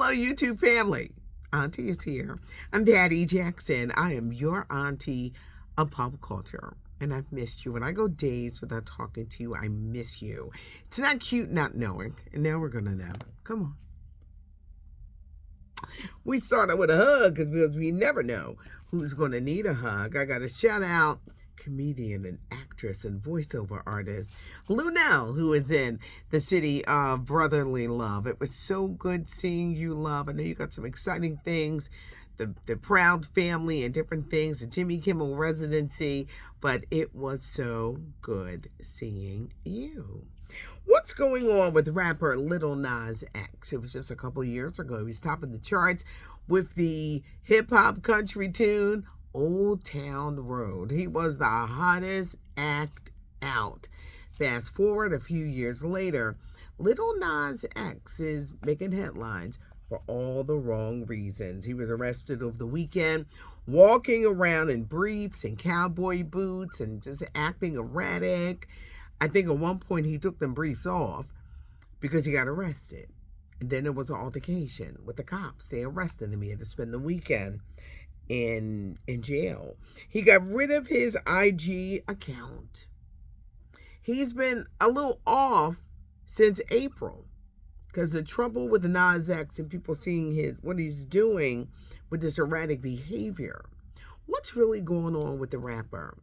Hello, YouTube family. Auntie is here. I'm Daddy Jackson. I am your auntie of pop culture. And I've missed you. When I go days without talking to you, I miss you. It's not cute not knowing. And now we're going to know. Come on. We started with a hug because we never know who's going to need a hug. I got to shout out comedian and actress and voiceover artist Lunell, who is in the city of brotherly love. It was so good seeing you, love. I know you got some exciting things, the Proud Family and different things, the Jimmy Kimmel residency, but it was so good seeing you. What's going on with rapper Lil Nas X? It was just a couple years ago. He was topping the charts with the hip-hop country tune Old Town Road. He was the hottest act out. Fast forward a few years later, Lil Nas X is making headlines for all the wrong reasons. He was arrested over the weekend, walking around in briefs and cowboy boots and just acting erratic. I think at one point he took them briefs off because he got arrested. And then there was an altercation with the cops. They arrested him. He had to spend the weekend in jail. He got rid of his IG account. He's been a little off since April because the trouble with Nas X and people seeing what he's doing with this erratic behavior. What's really going on with the rapper?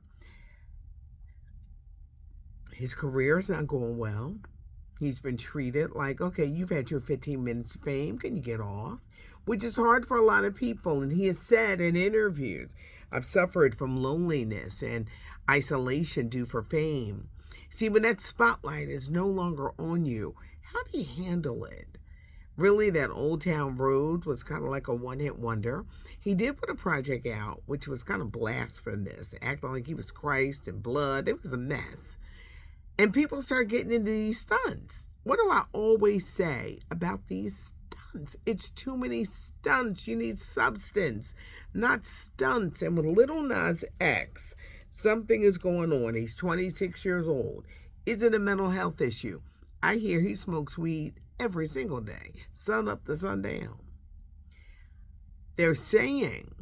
His career is not going well. He's been treated like, okay, you've had your 15 minutes of fame. Can you get off? Which is hard for a lot of people. And he has said in interviews, I've suffered from loneliness and isolation due for fame. See, when that spotlight is no longer on you, how do you handle it? Really, that Old Town Road was kind of like a one-hit wonder. He did put a project out, which was kind of blasphemous, acting like he was Christ and blood. It was a mess. And people start getting into these stunts. What do I always say about these stunts? It's too many stunts. You need substance, not stunts. And with Lil Nas X, something is going on. He's 26 years old. Is it a mental health issue? I hear he smokes weed every single day, sun up to sundown. They're saying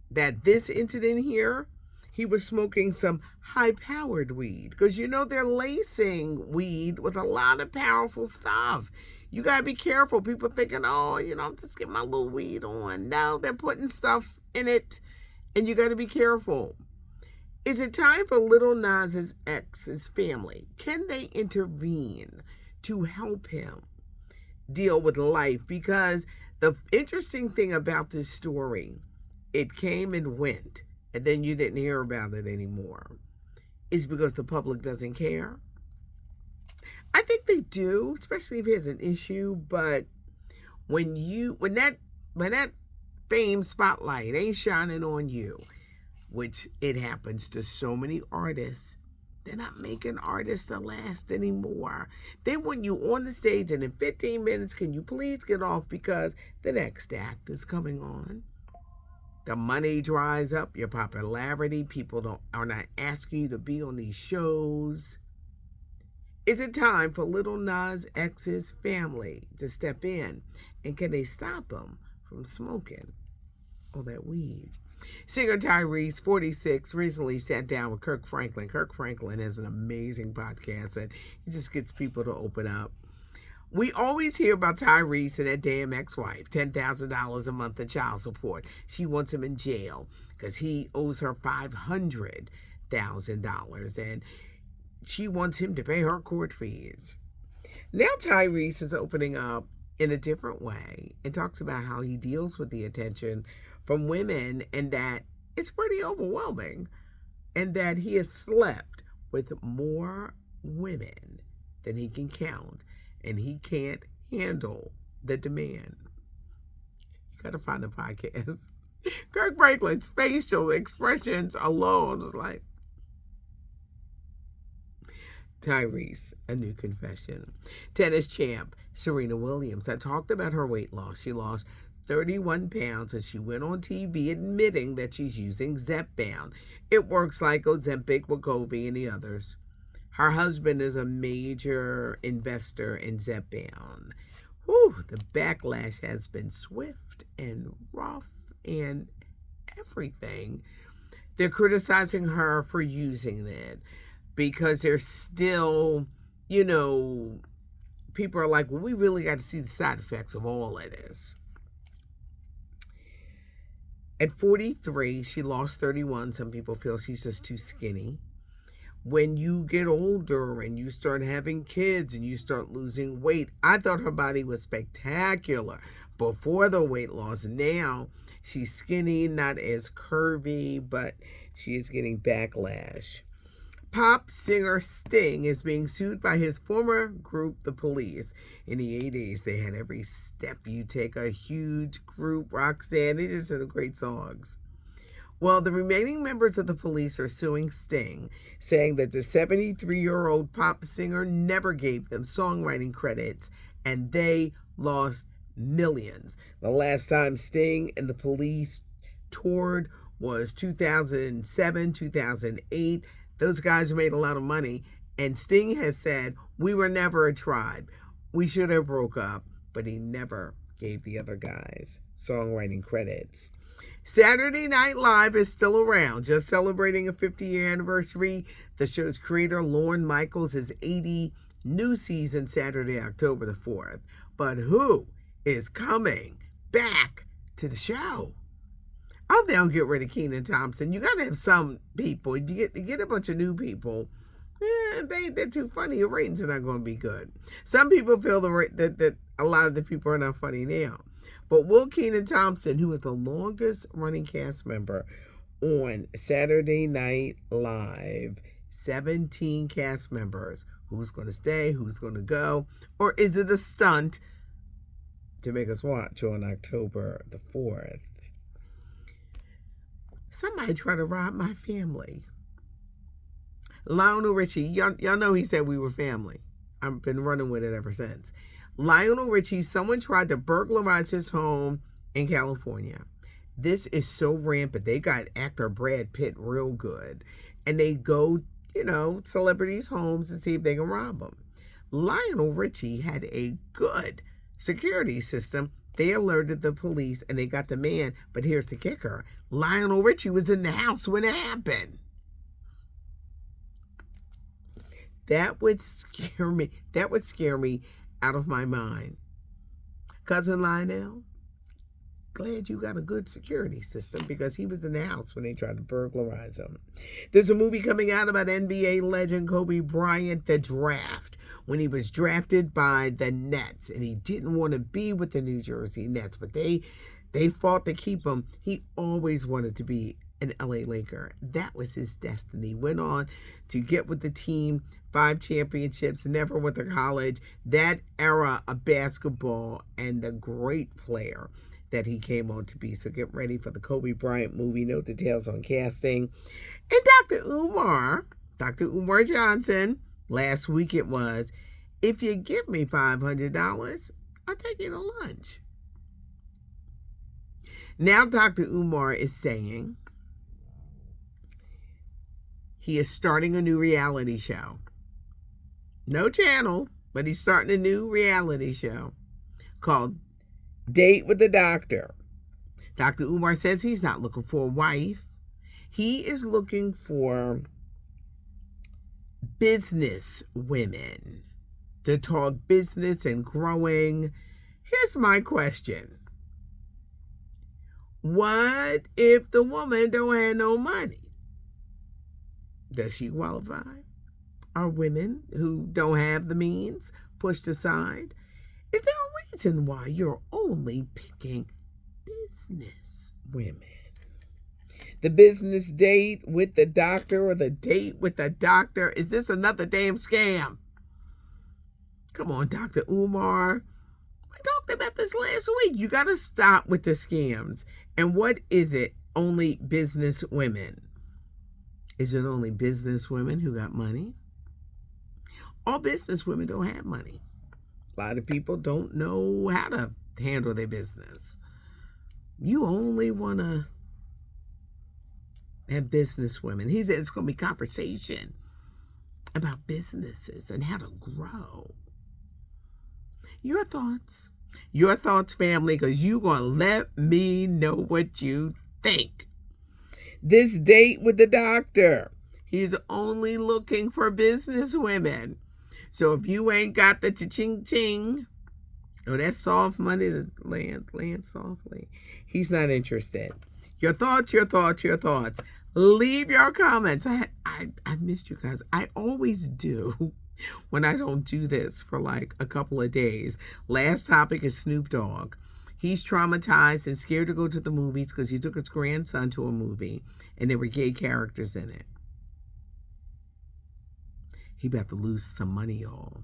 that this incident here, he was smoking some high-powered weed. Because, they're lacing weed with a lot of powerful stuff. You got to be careful. People thinking, I'm just getting my little weed on. No, they're putting stuff in it, and you got to be careful. Is it time for Lil Nas X's family? Can they intervene to help him deal with life? Because the interesting thing about this story, it came and went, and then you didn't hear about it anymore, is because the public doesn't care. I think they do, especially if he has an issue, but when that fame spotlight ain't shining on you, which it happens to so many artists, they're not making artists to last anymore. They want you on the stage, and in 15 minutes, can you please get off because the next act is coming on. The money dries up, your popularity, people are not asking you to be on these shows. Is it time for Lil Nas X's family to step in? And can they stop him from smoking all that weed? Singer Tyrese, 46, recently sat down with Kirk Franklin. Kirk Franklin has an amazing podcast, and he just gets people to open up. We always hear about Tyrese and that damn ex-wife, $10,000 a month in child support. She wants him in jail because he owes her $500,000, and she wants him to pay her court fees. Now Tyrese is opening up in a different way and talks about how he deals with the attention from women and that it's pretty overwhelming and that he has slept with more women than he can count. And he can't handle the demand. You gotta find the podcast. Kirk Franklin's facial expressions alone was like, Tyrese, a new confession. Tennis champ Serena Williams. I talked about her weight loss. She lost 31 pounds and she went on TV admitting that she's using Zepbound. It works like Ozempic, Wegovy, and the others. Her husband is a major investor in Zepbound. Whew, the backlash has been swift and rough and everything. They're criticizing her for using it because there's still, you know, people are like, well, we really got to see the side effects of all of this. At 43, she lost 31. Some people feel she's just too skinny. When you get older and you start having kids and you start losing weight, I thought her body was spectacular before the weight loss. Now she's skinny, not as curvy, but she is getting backlash. Pop singer Sting is being sued by his former group, The Police. In the 80s, they had Every Step You Take, a huge group, Roxanne. They just had great songs. Well, the remaining members of The Police are suing Sting, saying that the 73-year-old pop singer never gave them songwriting credits, and they lost millions. The last time Sting and The Police toured was 2007, 2008. Those guys made a lot of money, and Sting has said, we were never a tribe. We should have broke up, but he never gave the other guys songwriting credits. Saturday Night Live is still around, just celebrating a 50-year anniversary. The show's creator, Lorne Michaels, is 80, new season Saturday, October the 4th. But who is coming back to the show? I hope they don't get rid of Kenan Thompson. You got to have some people. You get a bunch of new people. They're too funny. Your ratings are not going to be good. Some people feel that a lot of the people are not funny now. But will Kenan Thompson, who is the longest running cast member on Saturday Night Live, 17 cast members, who's going to stay, who's going to go, or is it a stunt to make us watch on October the 4th? Somebody tried to rob my family. Lionel Richie, y'all know he said we were family. I've been running with it ever since. Lionel Richie, someone tried to burglarize his home in California. This is so rampant. They got actor Brad Pitt real good. And they go, celebrities' homes and see if they can rob them. Lionel Richie had a good security system. They alerted the police and they got the man. But here's the kicker. Lionel Richie was in the house when it happened. That would scare me. That would scare me out of my mind. Cousin Lionel, glad you got a good security system because he was in the house when they tried to burglarize him. There's a movie coming out about NBA legend Kobe Bryant, The Draft, when he was drafted by the Nets and he didn't want to be with the New Jersey Nets, but they fought to keep him. He always wanted to be an LA Laker. That was his destiny. Went on to get with the team, 5 championships, never went to college. That era of basketball and the great player that he came on to be. So get ready for the Kobe Bryant movie. No details on casting. And Dr. Umar Johnson, last week it was, if you give me $500, I'll take you to lunch. Now Dr. Umar is saying he is starting a new reality show. No channel, but he's starting a new reality show called Date with the Doctor. Dr. Umar says he's not looking for a wife. He is looking for business women to talk business and growing. Here's my question. What if the woman don't have no money? Does she qualify? Are women who don't have the means pushed aside? Is there a reason why you're only picking business women? The business date with the doctor or the date with the doctor, is this another damn scam? Come on, Dr. Umar. We talked about this last week. You got to stop with the scams. And what is it? Only business women. Is it only business women who got money? All business women don't have money. A lot of people don't know how to handle their business. You only want to have business women. He said it's going to be conversation about businesses and how to grow. Your thoughts? Your thoughts, family, because you're going to let me know what you think. This date with the doctor, he's only looking for business women. So if you ain't got the cha-ching-ching, or that soft money to land softly, he's not interested. Your thoughts, your thoughts, your thoughts. Leave your comments. I missed you guys. I always do when I don't do this for like a couple of days. Last topic is Snoop Dogg. He's traumatized and scared to go to the movies because he took his grandson to a movie and there were gay characters in it. He about to lose some money, y'all.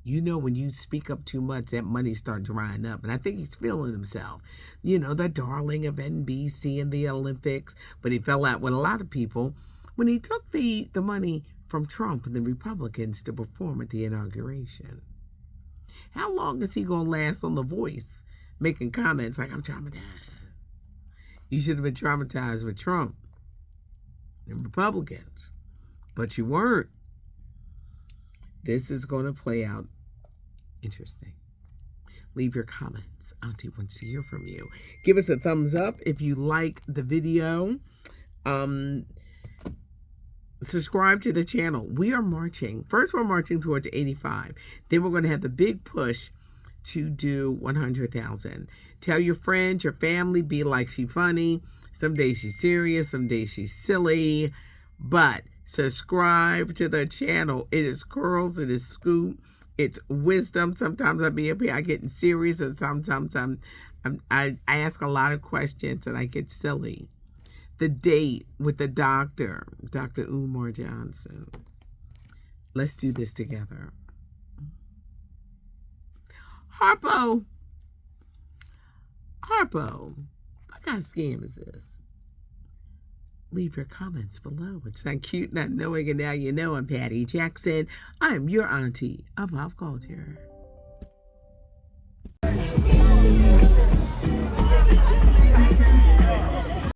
You know, when you speak up too much, that money start drying up. And I think he's feeling himself. You know, the darling of NBC and the Olympics. But he fell out with a lot of people when he took the money from Trump and the Republicans to perform at the inauguration. How long is he going to last on The Voice making comments like, I'm traumatized? You should have been traumatized with Trump and Republicans. But you weren't. This is going to play out interesting. Leave your comments. Auntie wants to hear from you. Give us a thumbs up if you like the video. Subscribe to the channel. We are marching. First, we're marching towards 85. Then we're going to have the big push to do 100,000. Tell your friends, your family, be like she funny. Some days she's serious. Some days she's silly. But subscribe to the channel. It is curls. It is scoop. It's wisdom. Sometimes I be up here, I get serious, and sometimes I ask a lot of questions and I get silly. The date with the doctor, Dr. Umar Johnson. Let's do this together. Harpo, what kind of scam is this? Leave your comments below. It's not cute not knowing, and now you know. I'm Patty Jackson. I'm your auntie of pop culture.